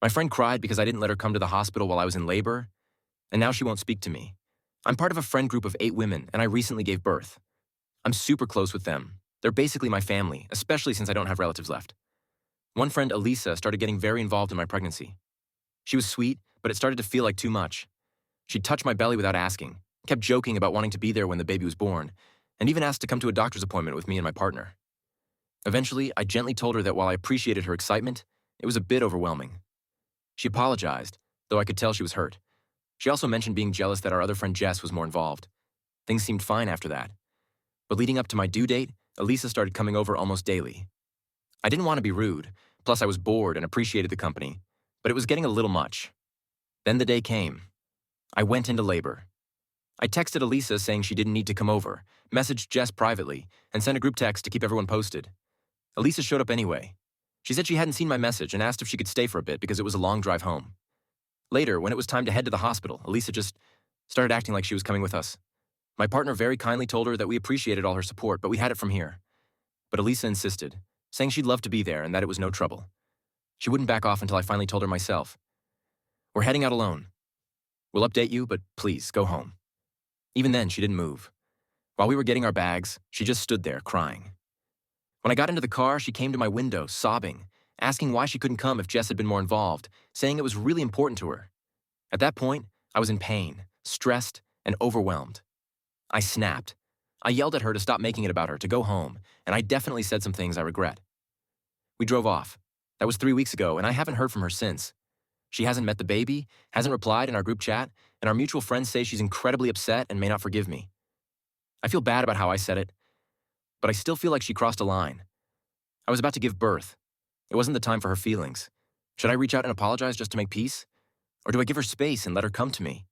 My friend cried because I didn't let her come to the hospital while I was in labor, and now she won't speak to me. I'm part of a friend group of 8 women, and I recently gave birth. I'm super close with them. They're basically my family, especially since I don't have relatives left. One friend, Elisa, started getting very involved in my pregnancy. She was sweet, but it started to feel like too much. She'd touch my belly without asking, kept joking about wanting to be there when the baby was born, and even asked to come to a doctor's appointment with me and my partner. Eventually, I gently told her that while I appreciated her excitement, it was a bit overwhelming. She apologized, though I could tell she was hurt. She also mentioned being jealous that our other friend Jess was more involved. Things seemed fine after that. But leading up to my due date, Elisa started coming over almost daily. I didn't want to be rude, plus I was bored and appreciated the company, but it was getting a little much. Then the day came. I went into labor. I texted Elisa saying she didn't need to come over, messaged Jess privately, and sent a group text to keep everyone posted. Elisa showed up anyway. She said she hadn't seen my message and asked if she could stay for a bit because it was a long drive home. Later, when it was time to head to the hospital, Elisa just started acting like she was coming with us. My partner very kindly told her that we appreciated all her support, but we had it from here. But Elisa insisted, saying she'd love to be there and that it was no trouble. She wouldn't back off until I finally told her myself. We're heading out alone. We'll update you, but please, go home. Even then, she didn't move. While we were getting our bags, she just stood there, crying. When I got into the car, she came to my window, sobbing, asking why she couldn't come if Jess had been more involved, saying it was really important to her. At that point, I was in pain, stressed, and overwhelmed. I snapped. I yelled at her to stop making it about her, to go home, and I definitely said some things I regret. We drove off. That was 3 weeks ago, and I haven't heard from her since. She hasn't met the baby, hasn't replied in our group chat, and our mutual friends say she's incredibly upset and may not forgive me. I feel bad about how I said it, but I still feel like she crossed a line. I was about to give birth. It wasn't the time for her feelings. Should I reach out and apologize just to make peace? Or do I give her space and let her come to me?